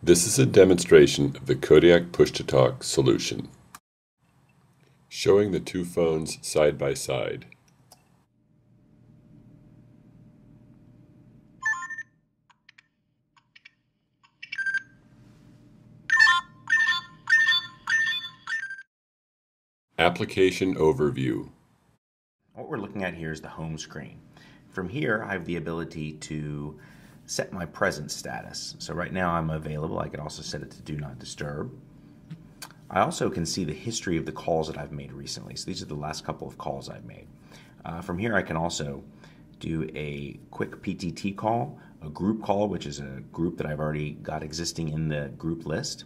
This is a demonstration of the Kodiak Push-to-Talk solution, showing the two phones side by side. Application Overview. What we're looking at here is the home screen. From here, I have the ability to set my present status. So right now I'm available. I could also set it to Do Not Disturb. I also can see the history of the calls that I've made recently. So these are the last couple of calls I've made. From here I can also do a quick PTT call, a group call, which is a group that I've already got existing in the group list,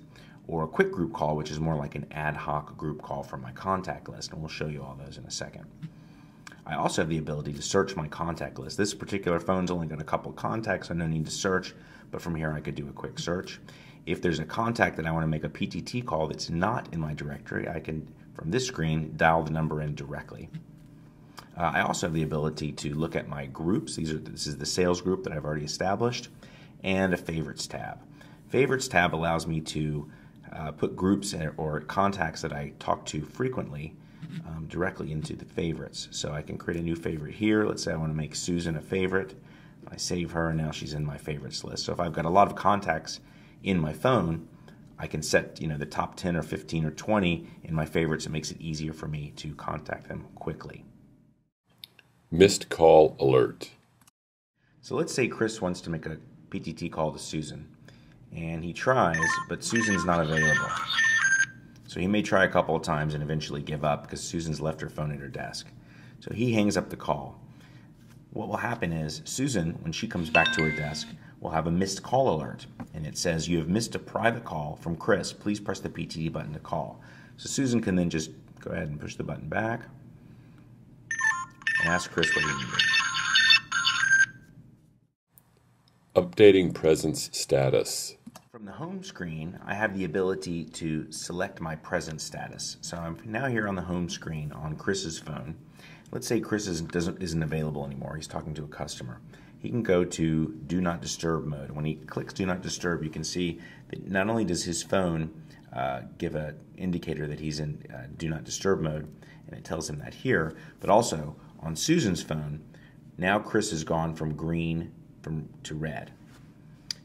or a quick group call, which is more like an ad hoc group call from my contact list, and we'll show you all those in a second. I also have the ability to search my contact list. This particular phone's only got a couple of contacts, so no need to search, but from here I could do a quick search. If there's a contact that I want to make a PTT call that's not in my directory, I can, from this screen, dial the number in directly. I also have the ability to look at my groups. This is the sales group that I've already established, and a Favorites tab. Favorites tab allows me to put groups or contacts that I talk to frequently directly into the favorites. So I can create a new favorite here. Let's say I want to make Susan a favorite. I save her, and now she's in my favorites list. So if I've got a lot of contacts in my phone, I can set the top 10 or 15 or 20 in my favorites. It makes it easier for me to contact them quickly. Missed call alert. So let's say Chris wants to make a PTT call to Susan, and he tries, but Susan's not available. So he may try a couple of times and eventually give up because Susan's left her phone at her desk. So he hangs up the call. What will happen is Susan, when she comes back to her desk, will have a missed call alert, and it says, "You have missed a private call from Chris. Please press the PTT button to call." So Susan can then just go ahead and push the button back and ask Chris what he needed. Updating presence status. From the home screen, I have the ability to select my present status. So I'm now here on the home screen on Chris's phone. Let's say Chris isn't available anymore. He's talking to a customer. He can go to Do Not Disturb mode. When he clicks Do Not Disturb, you can see that not only does his phone give an indicator that he's in Do Not Disturb mode, and it tells him that here, but also on Susan's phone, now Chris has gone from green to red.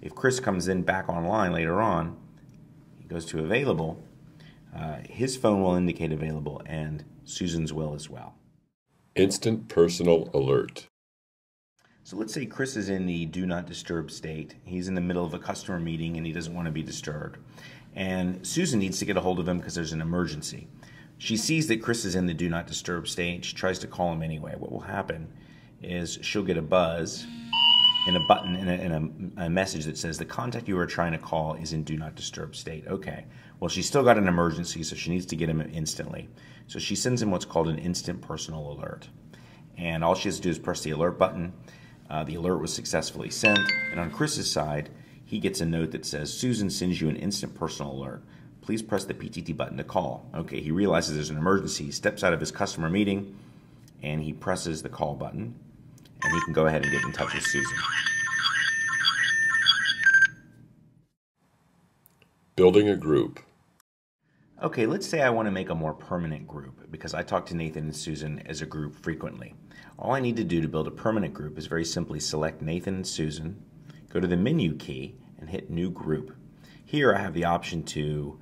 If Chris comes in back online later on, he goes to available, his phone will indicate available and Susan's will as well. Instant personal alert. So let's say Chris is in the Do Not Disturb state. He's in the middle of a customer meeting and he doesn't want to be disturbed. And Susan needs to get a hold of him because there's an emergency. She sees that Chris is in the Do Not Disturb state. She tries to call him anyway. What will happen is she'll get a buzz and a button and a message that says the contact you are trying to call is in Do Not Disturb state. Okay, well, she's still got an emergency, so she needs to get him instantly. So she sends him what's called an instant personal alert. And all she has to do is press the alert button. The alert was successfully sent. And on Chris's side, he gets a note that says, "Susan sends you an instant personal alert. Please press the PTT button to call." Okay, he realizes there's an emergency. He steps out of his customer meeting, and he presses the call button. And he can go ahead and get in touch with Susan. Building a group. Okay, let's say I want to make a more permanent group because I talk to Nathan and Susan as a group frequently. All I need to do to build a permanent group is very simply select Nathan and Susan, go to the menu key, and hit New Group. Here I have the option to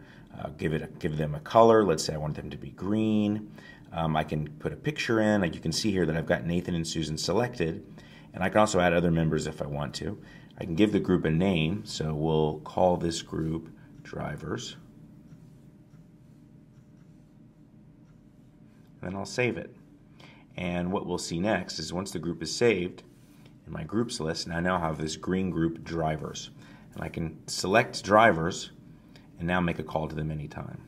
give them a color. Let's say I want them to be green. I can put a picture in. You can see here that I've got Nathan and Susan selected, and I can also add other members if I want to. I can give the group a name, so we'll call this group Drivers, and then I'll save it. And what we'll see next is once the group is saved in my groups list, and I now have this green group Drivers, and I can select Drivers and now make a call to them anytime.